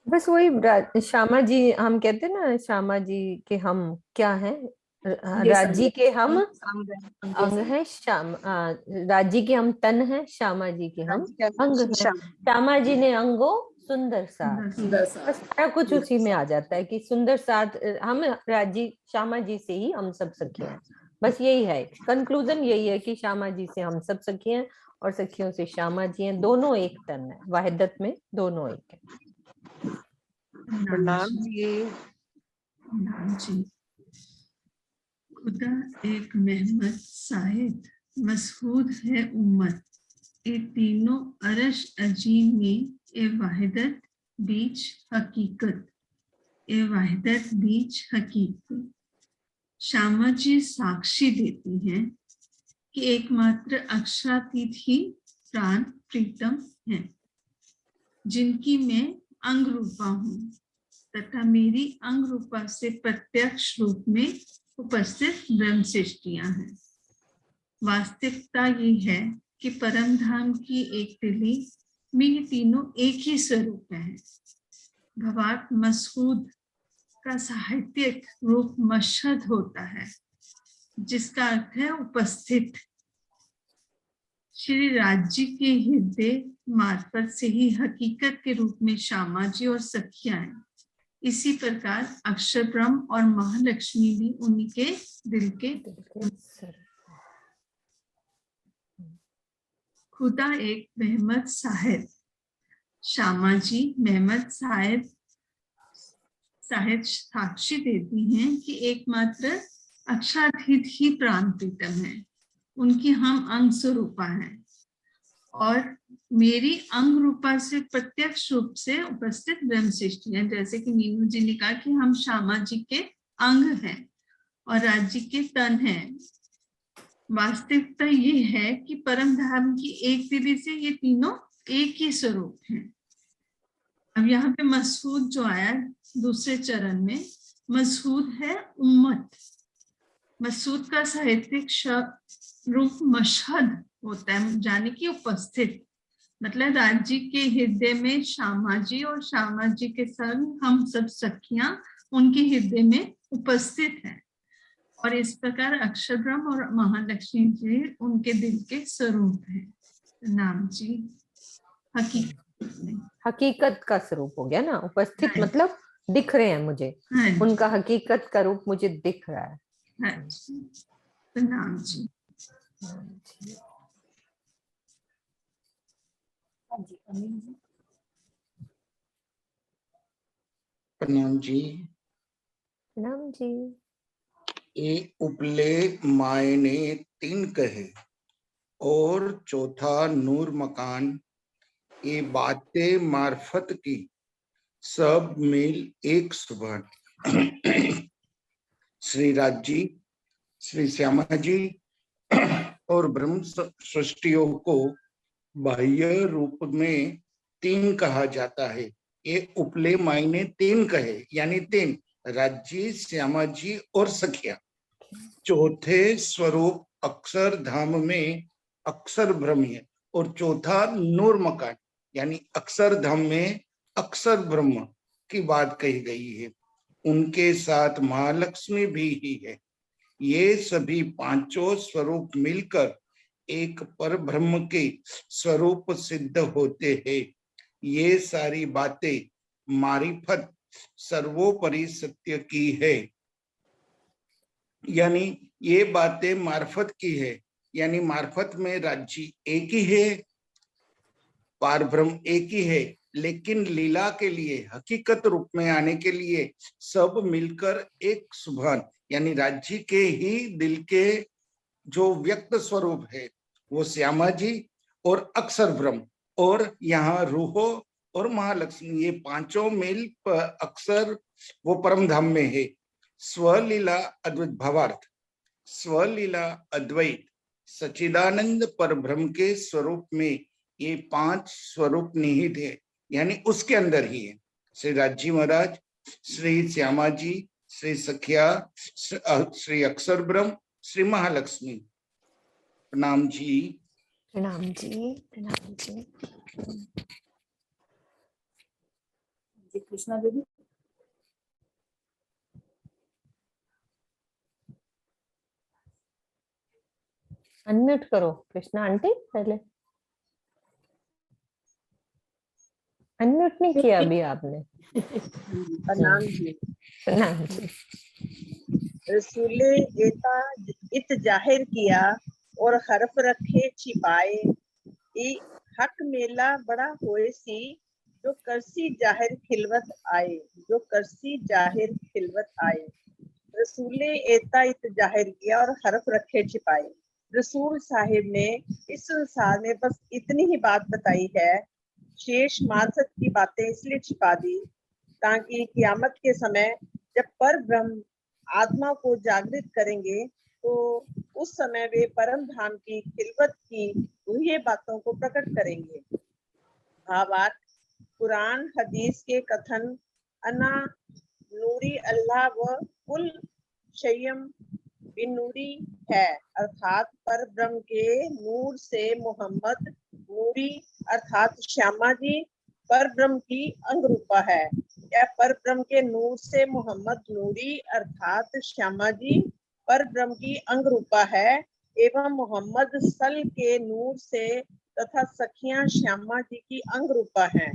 Speaker 3: बस वही श्यामा जी, हम कहते हैं ना श्यामा जी के हम क्या हैं, राजी के हम अंग है, राजी के हम तन है, श्यामा जी के हम अंग है। श्यामा जी ने अंगो सुंदर साथ, बस सारा कुछ उसी में आ जाता है कि सुंदर साथ हम राजी श्यामा जी से ही हम सब सखी हैं। बस यही है, कंक्लूजन यही है कि श्यामा जी से हम सब सखी हैं और सखियों से श्यामा जी हैं, दोनों एक तन है, वाहिदत में दोनों एक है।
Speaker 5: प्रणाम जी।
Speaker 6: खुदा एक मेहमत साहिद मसहूद है उम्मत, ये तीनों अरश अजीम में ए वाहिदत बीच हकीकत, ए वाहिदत बीच हकीकत। श्यामा जी साक्षी देती हैं कि एकमात्र अक्षरातीत ही प्राण प्रीतम है, जिनकी मैं अंग रूपा हूँ तथा मेरी अंग रूपा से प्रत्यक्ष रूप में उपस्थित ब्रह्म सृष्टियां हैं। वास्तविकता ये है कि परम धाम की एक दिली में ये तीनों एक ही स्वरूप है। भवार्थ मसहूद का साहित्यिक रूप मशहद होता है, जिसका अर्थ है उपस्थित। श्री राज्य के हृदय मार्फत से ही हकीकत के रूप में श्यामा जी और सखियां हैं। इसी प्रकार अक्षर ब्रह्म और महालक्ष्मी भी उनके दिल के खुदा एक मेहमत साहिद। श्यामा जी मेहमत साहिद साक्षी देती हैं कि एकमात्र अक्षरातीत ही प्राण प्रीतम है, उनकी हम अंग स्वरूपा हैं और मेरी अंग रूपा से प्रत्यक्ष रूप से उपस्थित ब्रह्म सृष्टियां, जैसे कि मीनू जी ने कहा कि हम श्यामा जी के अंग हैं और राज्य के तन हैं। वास्तविकता ये है कि परम धाम की एक दिली से ये तीनों एक ही स्वरूप हैं। अब यहाँ पे मसहूद जो आया दूसरे चरण में, मसहूद है उम्मत। मसहूद का साहित्यिक रूप मशहद होता है, जाने की उपस्थित। मतलब राज्य के हृदय में श्यामा जी और श्यामा जी के संग हम सब सखियां उनके हृदय में उपस्थित हैं। और इस प्रकार अक्षर ब्रह्म और महालक्ष्मी जी उनके दिल के स्वरूप हैं। नाम जी
Speaker 3: हकीकत का स्वरूप हो गया ना, उपस्थित
Speaker 6: हाँ।
Speaker 3: मतलब दिख रहे हैं मुझे,
Speaker 6: हाँ जी,
Speaker 3: उनका हकीकत का रूप मुझे दिख रहा है।
Speaker 6: हाँ जी, प्रणाम जी।
Speaker 1: हाँ जी, अनिल जी।
Speaker 7: प्रणाम जी।
Speaker 3: नाम जी।
Speaker 7: ये उपले मायने 3 कहे और चौथा नूर मकान, ये बातें मार्फत की सब मिल एक सुभान। श्री राज जी, श्री श्यामा जी और ब्रह्म सृष्टियों को बाह्य रूप में 3 कहा जाता है। ये उपले मायने 3 कहे यानी 3, राज्य, श्यामा जी और सखिया। चौथे स्वरूप अक्षर धाम में अक्षर ब्रह्म है और चौथा नूर मकान यानी अक्षर धाम में अक्षर ब्रह्म की बात कही गई है। उनके साथ महालक्ष्मी भी ही है। ये सभी पांचों स्वरूप मिलकर एक पर ब्रह्म के स्वरूप सिद्ध होते हैं। ये सारी बातें मारिफत सर्वोपरि सत्य की है, यानी ये बातें मार्फत की है, यानी मार्फत में राज्य एक ही है, पार ब्रह्म एक ही है, लेकिन लीला के लिए हकीकत रूप में आने के लिए सब मिलकर एक सुभान यानी राज्य के ही दिल के जो व्यक्त स्वरूप है वो श्यामा जी और अक्षर ब्रह्म और यहाँ रूहो और महालक्ष्मी, ये पांचों मिल अक्षर वो परम धाम में है। स्वलीला अद्वैत भावार्थ, स्वलीला अद्वैत सचिदानंद पर ब्रह्म के स्वरूप में ये 5 स्वरूप निहित है, यानी उसके अंदर ही है। श्री राजी महाराज, श्री श्यामा जी, श्री सखिया, श्री अक्षर ब्रह्म, श्री महालक्ष्मी। प्रणाम जी।
Speaker 3: प्रणाम जी। प्रणाम जी।
Speaker 1: जी कृष्णा देवी।
Speaker 3: अनम्यूट करो कृष्णा आंटी, पहले अनम्यूट नहीं किया अभी आपने।
Speaker 8: प्रणाम जी।
Speaker 3: प्रणाम जी।
Speaker 8: रसूले एता इत जाहिर किया और हरफ रखे छिपाए, ई हक मेला बड़ा होए सी, जो करसी जाहिर खिलवत आए, जो करसी जाहिर खिलवत आए। रसूले एता इत जाहिर किया और हरफ रखे छिपाए। रसूल साहिब ने इस संसार में बस इतनी ही बात बताई है, शेष मार्फत की बातें इसलिए छिपा दी ताकि कियामत के समय जब पर ब्रह्म आत्मा को जागृत करेंगे तो उस समय वे परम धाम की खिलवत की वही बातों को प्रकट करेंगे। भावार्थ, कुरान हदीस के कथन अना नूरी अल्लाह व कुल शय्यम बिनूरी है, अर्थात पर ब्रह्म के नूर से मोहम्मद नूरी अर्थात श्यामा जी पर ब्रह्म की अंगरूपा है, या पर ब्रह्म के नूर से मोहम्मद नूरी अर्थात श्यामा जी पर ब्रह्म की अंगरूपा है, एवं मोहम्मद सल के नूर से तथा सखियां श्यामा जी की अंगरूपा हैं।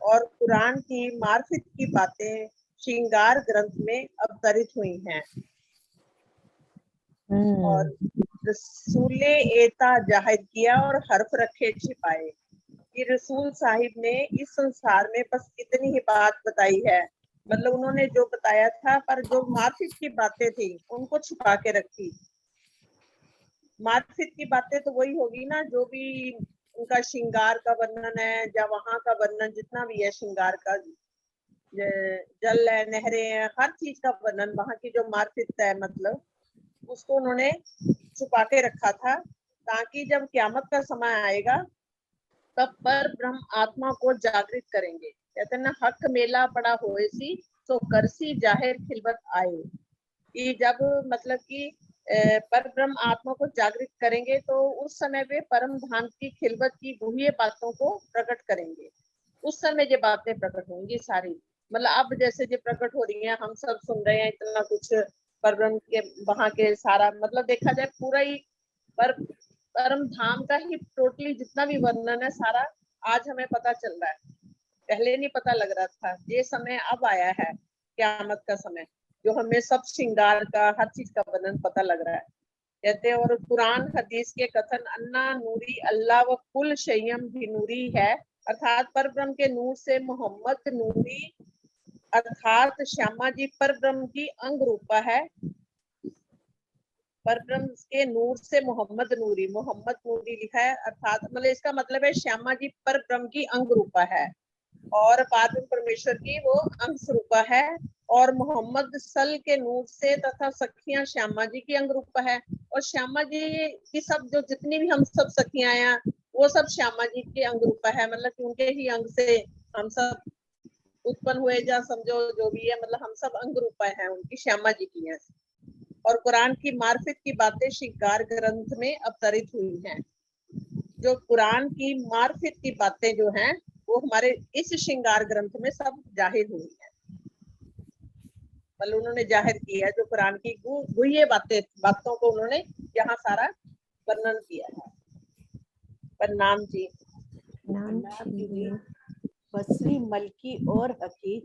Speaker 8: और कुरान की मार्फत की बातें श्रृंगार ग्रंथ में अवतरित हुई हैं। और रसूले एता जाहिर किया और हर्फ रखे छिपाए। कि रसूल साहिब ने इस संसार में बस इतनी ही बात बताई है, मतलब उन्होंने जो बताया था, पर जो मार्फित की बातें थी उनको छुपा के रखी। मार्फित की बातें तो वही होगी ना जो भी उनका श्रृंगार का वर्णन है, या वहां का वर्णन जितना भी है, श्रृंगार का जल है, नहरें हैं, हर चीज का वर्णन वहां की जो मार्फित है, मतलब उसको उन्होंने छुपा के रखा था ताकि जब क्यामत का समय आएगा तब पर ब्रह्म आत्मा को जागृत करेंगे। कहते हैं ना, हक मेला पड़ा होए सी तो करसी जाहिर खिलवत आए। कि जब मतलब कि पर ब्रह्म आत्मा को जागृत करेंगे तो उस समय वे परम धाम की खिलवत की गुह्य बातों को प्रकट करेंगे। उस समय ये बातें प्रकट होंगी सारी, मतलब अब जैसे ये प्रकट हो रही हैं, हम सब सुन रहे हैं इतना कुछ पर ब्रह्म के वहां के सारा, मतलब देखा जाए पूरा ही परम धाम का ही टोटली जितना भी वर्णन है सारा आज हमें पता चल रहा है, पहले नहीं पता लग रहा था। ये समय अब आया है, क़यामत का समय, जो हमें सब श्रृंगार का हर चीज का वर्णन पता लग रहा है। कहते हैं और कुरान हदीस के कथन अन्ना नूरी अल्लाह व कुल शय्यम भी नूरी है, अर्थात पर ब्रह्म के नूर से मोहम्मद नूरी, अर्थात श्यामा जी पर ब्रह्म की अंग रूपा है। पर ब्रह्म के नूर से मोहम्मद नूरी लिखा है, अर्थात मतलब इसका मतलब है श्यामा जी पर ब्रह्म की अंग रूपा है और पार्वती परमेश्वर की वो अंश रूपा है, और मोहम्मद सल के नूर से तथा सखियां श्यामा जी की अंग रूपा है, और श्यामा जी की सब जो जितनी भी हम सब सखियां हैं वो सब श्यामा जी के अंग रूपा है, मतलब कि उनके ही अंग से हम सब उत्पन्न हुए, या समझो जो भी है, मतलब हम सब अंग रूपा हैं उनकी, श्यामा जी की हैं। और कुरान की मार्फत की बातें श्रृंगार ग्रंथ में अवतरित हुई हैं। जो कुरान की मार्फत की बातें जो हैं वो हमारे इस श्रृंगार ग्रंथ में सब जाहिर हुई है, मतलब उन्होंने जाहिर किया है जो कुरान की गुह्य बातों को उन्होंने यहाँ सारा वर्णन किया है। प्रणाम जी।
Speaker 9: बसरी मलकी और हकी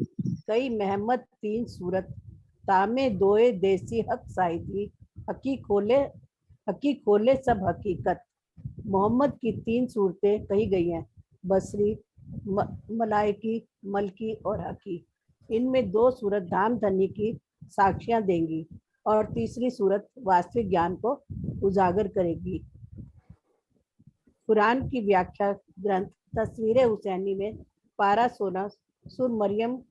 Speaker 9: कई मेहमद तीन सूरत तामे दोए देसी हक साहिती हकी खोले सब हकीकत। मोहम्मद की तीन सूरतें कही गई हैं, बसरी, मलाइकी, मलकी और हकी। इनमें दो सूरत धाम धनी की साक्षियां देंगी और तीसरी सूरत वास्तविक ज्ञान को उजागर करेगी। कुरान की व्याख्या ग्रंथ तस्वीर हुसैनी में पारा 16 सुर मरियम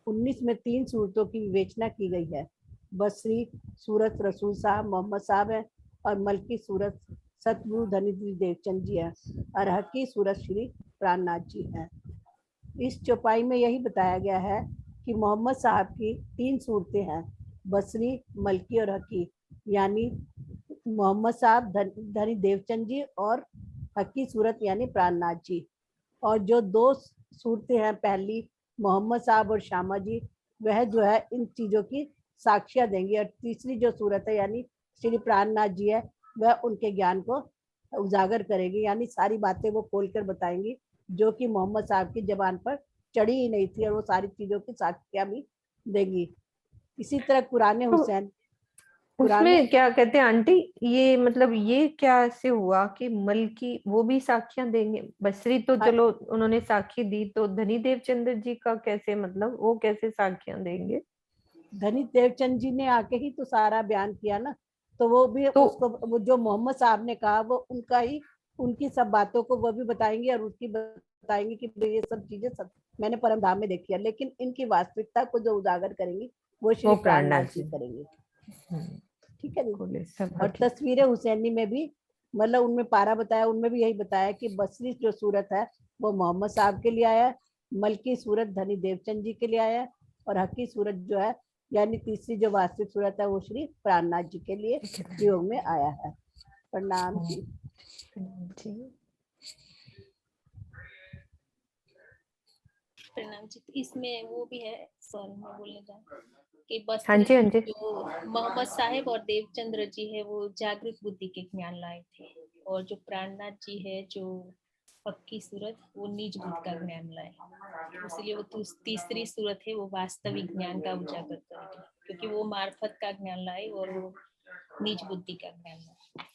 Speaker 9: 19 में तीन सूरतों की विवेचना की गई है। बसरी सूरत रसूल साहब मोहम्मद साहब है और मलकी सूरत सतगुरु धनी देवचंद जी है और हकी सूरत श्री प्राणनाथ जी है। इस चौपाई में यही बताया गया है कि मोहम्मद साहब की तीन सूरतें हैं, बसरी, मलकी और हकी, यानी मोहम्मद साहब धनी देवचंद जी और हकी सूरत यानी प्राणनाथ जी। और जो दो सूरतें हैं, पहली मोहम्मद साहब और श्यामा जी, वह जो है इन चीजों की साक्ष्यां देंगी, और तीसरी जो सूरत है यानी श्री प्राणनाथ जी है वह उनके ज्ञान को उजागर करेगी, यानी सारी बातें वो खोलकर बताएंगी जो कि मोहम्मद साहब की जबान पर चढ़ी ही नहीं थी, और वो सारी चीजों की साक्ष्यां भी देंगी। इसी तरह कुरान हुसैन
Speaker 3: उसमें क्या कहते हैं आंटी, ये मतलब ये क्या से हुआ कि मलकी वो भी साक्ष्यां देंगे? बसरी तो चलो उन्होंने साक्षी दी, तो धनी देवचंद्र जी का कैसे, मतलब वो कैसे साक्ष्यां देंगे?
Speaker 9: धनी देवचंद जी ने आके ही तो सारा बयान किया ना, तो वो भी तो उसको वो जो मोहम्मद साहब ने कहा वो उनका ही, उनकी सब बातों को वो भी बताएंगे और उसकी बताएंगे कि ये सब चीजें सब मैंने परम धाम में देखी है, लेकिन इनकी वास्तविकता को जो उजागर करेंगी वो श्री प्राणनाथ जी करेंगे। ठीक है जी। और तस्वीर हुसैनी में भी मतलब उनमें पारा बताया, उनमें भी यही बताया कि बसरी जो सूरत है वो मोहम्मद साहब के लिए आया, मलकी सूरत धनी देवचंद जी के लिए आया, और हकी सूरत जो है यानी तीसरी जो वास्तविक सूरत है वो श्री प्राणनाथ जी के लिए प्रयोग में आया है। प्रणाम जी।
Speaker 4: प्रणाम जी। इसमें वो भी है, सॉरी मैं बोलने जाऊँ कि बस जो मोहम्मद साहिब और देवचंद्र जी है वो जागृत बुद्धि के ज्ञान लाए थे, और जो प्राणनाथ जी है जो पक्की सूरत वो निज बुद्धि का ज्ञान लाए, इसलिए वो तीसरी सूरत है वो वास्तविक ज्ञान का उजागर करेगी, क्योंकि वो मार्फत का ज्ञान लाए और वो निज बुद्धि का ज्ञान लाए।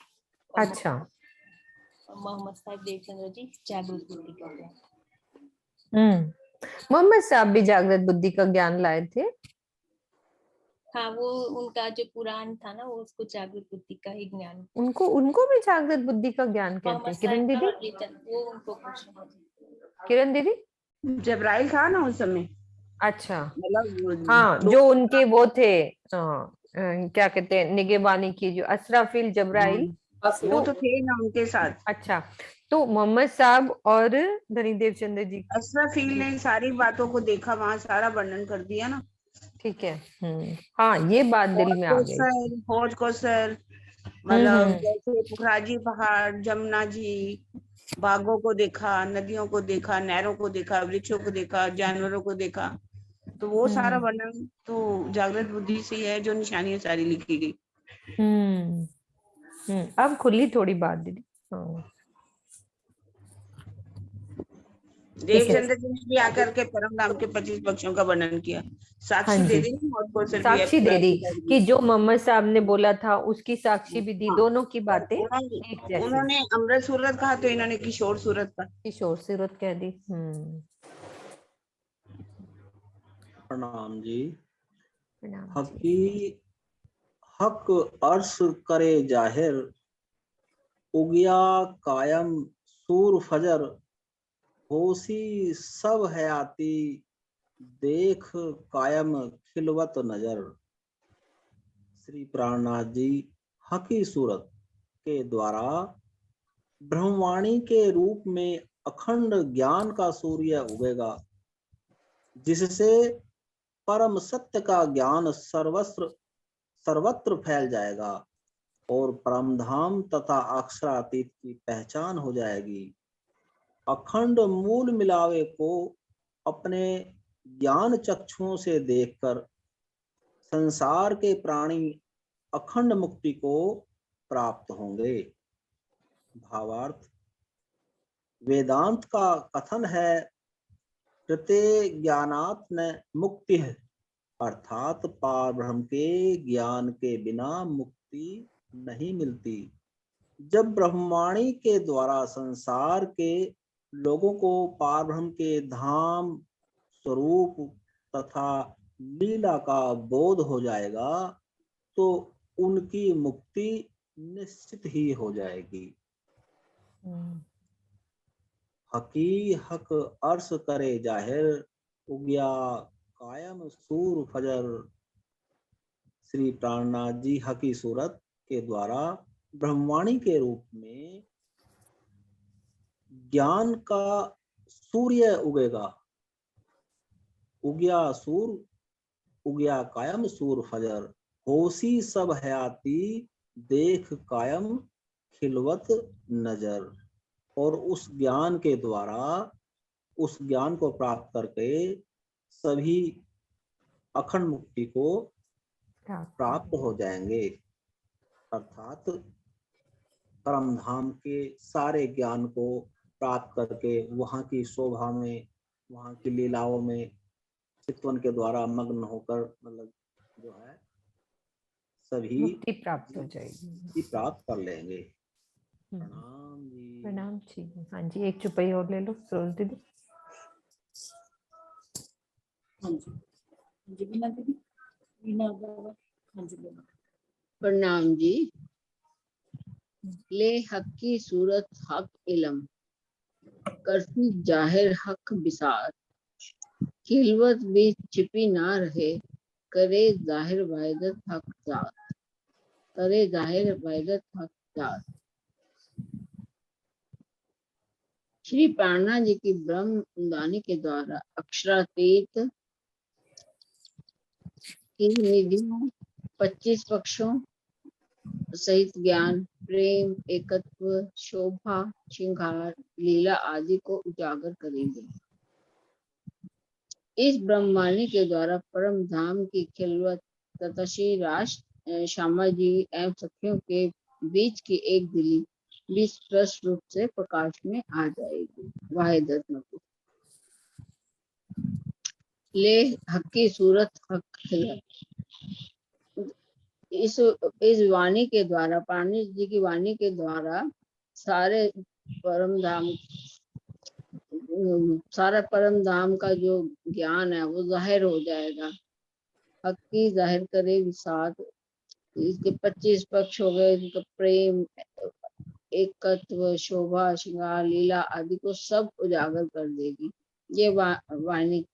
Speaker 3: अच्छा।
Speaker 4: मोहम्मद साहिब देवचंद्र जी जागृत बुद्धि का ज्ञान।
Speaker 3: मोहम्मद साहब भी जागृत बुद्धि का ज्ञान लाए थे।
Speaker 4: हाँ, वो उनका जो कुरान था ना वो उसको जागृत बुद्धि का ही ज्ञान,
Speaker 3: उनको भी जागृत बुद्धि का ज्ञान कहते हैं। किरण दीदी,
Speaker 4: वो उनको
Speaker 3: किरण दीदी
Speaker 2: जबराइल था ना उस समय।
Speaker 3: अच्छा,
Speaker 2: मतलब
Speaker 3: हाँ, जो उनके वो थे क्या कहते हैं निगेबानी की, जो असराफिल जबराइल
Speaker 2: वो तो थे ना उनके साथ।
Speaker 3: अच्छा, तो मोहम्मद साहब और धनी देवचंद्र जी,
Speaker 2: असराफिल ने सारी बातों को देखा, वहां सारा वर्णन कर दिया ना।
Speaker 3: ठीक है। हाँ, ये बात दिल में आ गई।
Speaker 2: फौज को सर, मतलब
Speaker 3: हम्म।
Speaker 2: जैसे पुखराजी पहाड़, जमुना जी, बागों को देखा, नदियों को देखा, नहरों को देखा, वृक्षों को देखा, जानवरों को देखा, तो वो सारा वर्णन तो जागृत बुद्धि से ही है, जो निशानियां सारी लिखी गई।
Speaker 3: अब खुली थोड़ी बात दीदी। हाँ,
Speaker 2: देवचंद्र जी ने भी आकर के परम धाम के 25 पक्षों का वर्णन किया। साक्षी
Speaker 3: हाँ
Speaker 2: दे
Speaker 3: जी,
Speaker 2: दी और कौशल भी
Speaker 3: साक्षी दे दी कि जो मोहम्मद साहब ने बोला था उसकी साक्षी भी दी,
Speaker 2: हाँ,
Speaker 3: दोनों की बातें
Speaker 2: उन्होंने
Speaker 3: एक जैसी।
Speaker 2: उन्होंने अमृत सूरत कहा तो इन्होंने किशोर सूरत कहा।
Speaker 3: किशोर सूरत कह दी।
Speaker 10: प्रणाम जी।
Speaker 3: प्रणाम जी।
Speaker 10: हकी हक अर्श करे जाहिर, उगिया कायम सूर फजर, होशी सब हयाती, देख कायम खिलवत नजर। श्री प्राणनाथ जी हकी सूरत के द्वारा ब्रह्मवाणी के रूप में अखंड ज्ञान का सूर्य उगेगा, जिससे परम सत्य का ज्ञान सर्वत्र फैल जाएगा और परम धाम तथा अक्षरातीत की पहचान हो जाएगी। अखंड मूल मिलावे को अपने ज्ञान चक्षुओं से देखकर संसार के प्राणी अखंड मुक्ति को प्राप्त होंगे। भावार्थ, वेदांत का कथन है, प्रत्यय ज्ञानात् न मुक्ति है, अर्थात पार ब्रह्म के ज्ञान के बिना मुक्ति नहीं मिलती। जब ब्रह्मवाणी के द्वारा संसार के लोगों को पार ब्रह्म के धाम, स्वरूप तथा लीला का बोध हो जाएगा तो उनकी मुक्ति निश्चित ही हो जाएगी। हकी हक अर्श करे जाहिर, उगिया कायम सूर फजर। श्री प्राणनाथ जी हकी सूरत के द्वारा ब्रह्मवाणी के रूप में ज्ञान का सूर्य उगेगा। उगया सूर, उगया कायम सूर फजर, होशी सब हयाती, देख कायम खिलवत नजर। और उस ज्ञान के द्वारा, उस ज्ञान को प्राप्त करके सभी अखंड मुक्ति को प्राप्त हो जाएंगे, अर्थात परम धाम के सारे ज्ञान को प्राप्त करके वहाँ की शोभा में, वहाँ की लीलाओं में चितवन के द्वारा मग्न होकर, मतलब जो है सभी
Speaker 3: मुक्ति प्राप्त हो जाएगी,
Speaker 10: प्राप्त कर लेंगे। प्रणाम जी।
Speaker 3: प्रणाम जी। हाँ जी, एक चुपई और ले लो सरोज दीदी।
Speaker 1: हाँ जी बीना दीदी, बीना बाबा। हाँ जी बोलो।
Speaker 11: प्रणाम जी। ले हक की सूरत हक इलम, करती जाहिर हक बिसार, खिलवत भी छिपी ना रहे, करे जाहिर वायदत हक जात, करे जाहिर वायदत हक जात। श्री प्राणनाथ जी की ब्रह्मवाणी के द्वारा अक्षरातीत की निधियों, 25 पक्षों सहित ज्ञान, प्रेम, एकत्व, शोभा, श्रृंगार, लीला आदि को उजागर करेंगे। इस ब्रह्मवाणी के द्वारा परम धाम की खिलवत तथा श्री राज श्यामा जी एवं सखियों के बीच की एक दिली भी स्पष्ट रूप से प्रकाश में आ जाएगी। वाहिदत नबी ले हकी सूरत हक खिलत। इस वाणी के द्वारा, प्राणी जी की वाणी के द्वारा सारे परम धाम, सारा परम धाम का जो ज्ञान है वो जाहिर हो जाएगा। हक की जाहिर करे विसात, इसके 25 पक्ष हो गए, इनका प्रेम, एकत्व, शोभा, श्रृंगार, लीला आदि को सब उजागर कर देगी ये वाणी।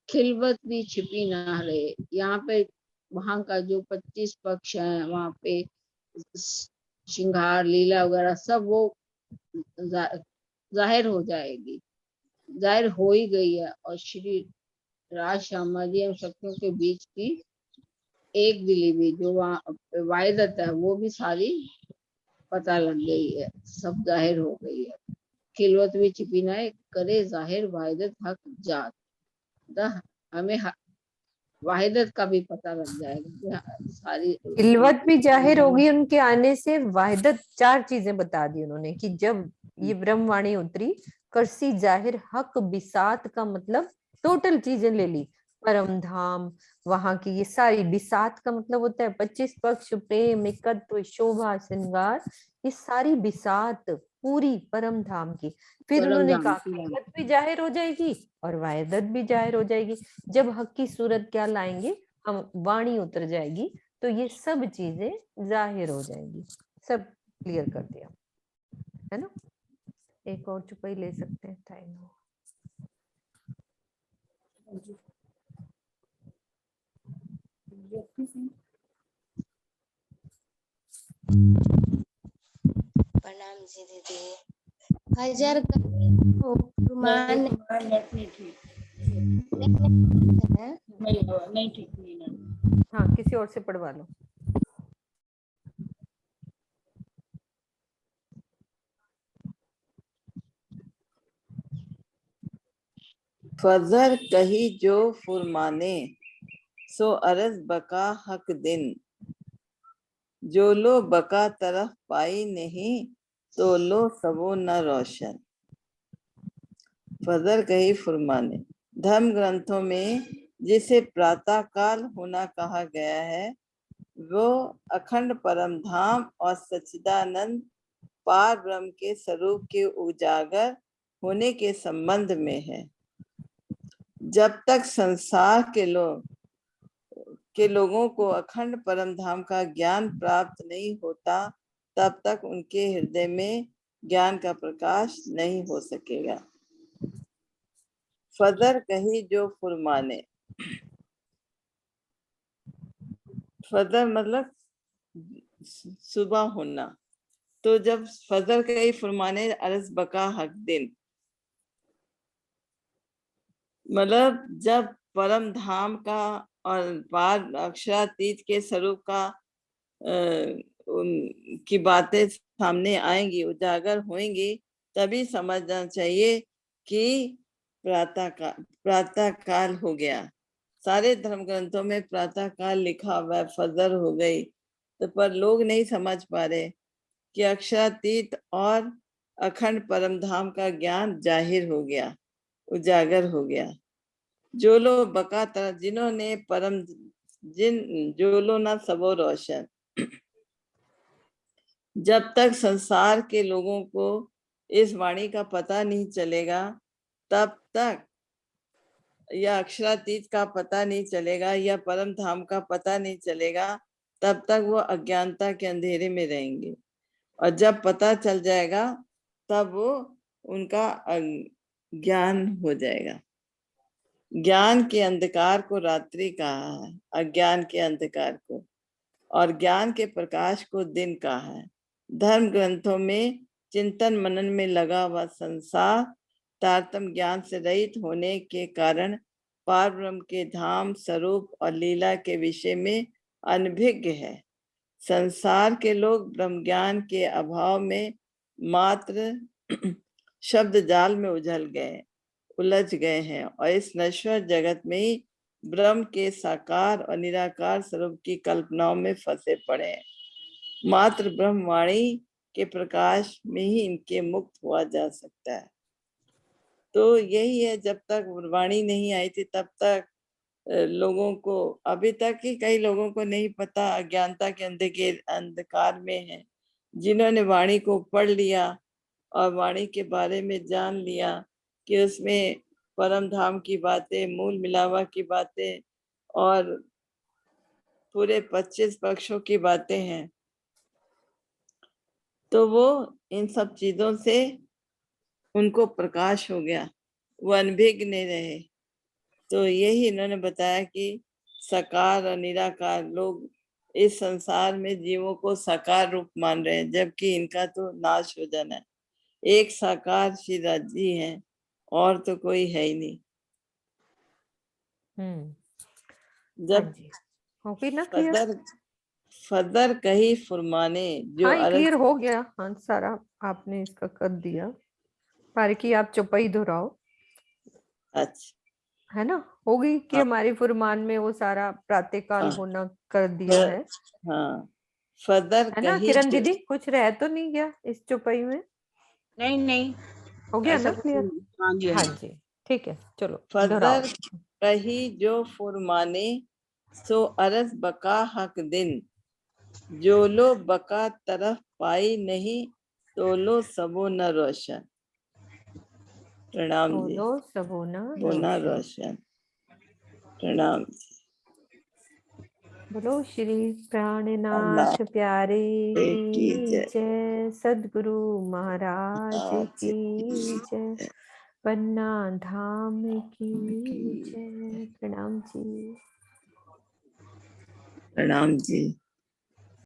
Speaker 11: खिलवत भी छिपी ना रहे, यहाँ पे वहां का जो 25 पक्ष है वहां पे श्रृंगार, लीला वगैरह सब वो जाहिर हो जाएगी, जाहिर हो ही गई है। और श्री राज सामाजी एवं शक्तियों के बीच की एक दिली भी जो वहाँ वायदत है वो भी सारी पता लग गई है, सब जाहिर हो गई है। खिलवत भी छिपी ना करे जाहिर वाहिदत हक जात। हमें वाहिदत का भी पता लग जाएगा, सारी
Speaker 3: खिलवत भी जाहिर होगी उनके आने से। वाहिदत, 4 चीजें बता दी उन्होंने कि जब ये ब्रह्मवाणी उतरी, करसी जाहिर हक बिसात का मतलब टोटल चीजें ले ली। परम धाम, वहां की ये सारी, बिसात का मतलब होता है 25 पक्ष, प्रेम, एकत्व, शोभा, श्रृंगार, ये सारी बिसात पूरी परम धाम की। फिर
Speaker 11: परम
Speaker 3: उन्होंने
Speaker 11: धाम
Speaker 3: कहा
Speaker 11: की बात।
Speaker 3: खिलवत भी जाहिर हो जाएगी और वाहिदत भी जाहिर हो जाएगी। जब हक की सूरत क्या लाएंगे हम, वाणी उतर जाएगी, तो ये सब चीजें जाहिर हो जाएंगी। सब क्लियर कर दिया है ना। एक और चुपाई ले सकते हैं, टाइम हो।
Speaker 1: हाँ जी। ज्योति सिंह।
Speaker 12: प्रणाम जी दीदी। हजार फुरमान
Speaker 1: नेट नहीं ठीक
Speaker 12: है।
Speaker 1: नहीं ठीक नहीं ना।
Speaker 3: हाँ, किसी और से पढ़वा लो।
Speaker 13: फजर कही जो फुरमाने, सो अरज बका हक दिन। जो लो बका तरफ पाई नहीं, तो लो सबो न रोशन। फजर कही फुरमाने, धर्म ग्रंथों में जिसे प्रातः काल होना कहा गया है, वो अखंड परम धाम और सच्चिदानंद पार ब्रह्म के स्वरूप के उजागर होने के संबंध में है। जब तक संसार के लोगों को अखंड परम धाम का ज्ञान प्राप्त नहीं होता, तब तक उनके हृदय में ज्ञान का प्रकाश नहीं हो सकेगा। फजर कही जो फुरमाने, फजर मतलब सुबह होना। तो जब फजर कही फुरमाने अरस बका हक दिन, मतलब जब परम धाम का और पार अक्षरातीत के स्वरूप का की बातें सामने आएंगी, उजागर होंगी, तभी समझना चाहिए कि प्रातः काल हो गया। सारे धर्म ग्रंथों में प्रातः काल लिखा हुआ है, फजर हो गई, तो पर लोग नहीं समझ पा रहे कि अक्षरातीत और अखंड परम धाम का ज्ञान जाहिर हो गया, उजागर हो गया। जो लोग बका तरह, जिन्होंने परम जो लो ना सबो रोशन। जब तक संसार के लोगों को इस वाणी का पता नहीं चलेगा, तब तक या अक्षरातीत का पता नहीं चलेगा या परम धाम का पता नहीं चलेगा, तब तक वो अज्ञानता के अंधेरे में रहेंगे। और जब पता चल जाएगा तब वो उनका ज्ञान हो जाएगा। ज्ञान के अंधकार को रात्रि कहा है, अज्ञान के अंधकार को, और ज्ञान के प्रकाश को दिन कहा है। धर्म ग्रंथों में चिंतन मनन में लगा हुआ संसार तारतम्य ज्ञान से रहित होने के कारण पार ब्रह्म के धाम स्वरूप और लीला के विषय में अनभिज्ञ है। संसार के लोग ब्रह्म ज्ञान के अभाव में मात्र शब्द जाल में उलझ गए हैं और इस नश्वर जगत में ही ब्रह्म के साकार और निराकार स्वरूप की कल्पनाओं में फंसे पड़े हैं। मात्र ब्रह्मवाणी के प्रकाश में ही इनके मुक्त हुआ जा सकता है। तो यही है, जब तक वाणी नहीं आई थी तब तक लोगों को, अभी तक ही कई लोगों को नहीं पता, अज्ञानता के अंधकार में है। जिन्होंने वाणी को पढ़ लिया और वाणी के बारे में जान लिया कि उसमें परम धाम की बातें, मूल मिलावा की बातें और पूरे 25 पक्षों की बातें हैं, तो वो इन सब चीजों से उनको प्रकाश हो गया, वो अनभिज्ञ नहीं रहे। तो यही इन्होंने बताया कि साकार और निराकार, लोग इस संसार में जीवों को साकार रूप मान रहे हैं, जबकि इनका तो नाश हो जाना है। एक साकार श्री राज जी हैं और तो कोई है ही नहीं।
Speaker 3: हाँ
Speaker 13: जब
Speaker 3: जी, हो गई ना क्लियर?
Speaker 13: फदर फदर कही फुरमाने जो
Speaker 3: हाँ, ये
Speaker 13: अरज
Speaker 3: क्लियर हो गया। हाँ, सारा आपने इसका कर दिया। पारकी आप चौपाई दोहराओ,
Speaker 13: अच्छा
Speaker 3: है ना? हो गई कि
Speaker 13: हाँ
Speaker 3: हमारी फुरमान में वो सारा प्रातःकाल
Speaker 13: हाँ
Speaker 3: होना कर दिया है
Speaker 13: हाँ फदर
Speaker 3: है ना?
Speaker 13: कही
Speaker 3: किरण
Speaker 13: जो
Speaker 3: दीदी, कुछ रह तो नहीं गया इस चौपाई में?
Speaker 2: नहीं नहीं,
Speaker 3: हो गया
Speaker 2: ऐसा
Speaker 3: ना
Speaker 2: कुछ
Speaker 3: क्लियर?
Speaker 2: नहीं। हाँ जी हाँ
Speaker 3: हाँ
Speaker 2: जी।
Speaker 3: जी, ठीक है, चलो दोहराओ।
Speaker 13: फदर कही जो फुरमाने सो अरज बका हक दिन जो लो बका तरफ पाई नहीं तो लो सबो न रोशन। प्रणाम जी।
Speaker 3: बोलो सबोना
Speaker 13: बोना
Speaker 3: रोशन।
Speaker 13: रोशन। प्रणाम जी।
Speaker 3: बोलो श्री प्राणनाथ
Speaker 13: अल्लाह
Speaker 3: प्यारे
Speaker 13: की
Speaker 3: की
Speaker 13: जय।
Speaker 3: जय, सदगुरु महाराज की जय, पन्ना धाम की जय। प्रणाम जी।
Speaker 13: प्रणाम जी।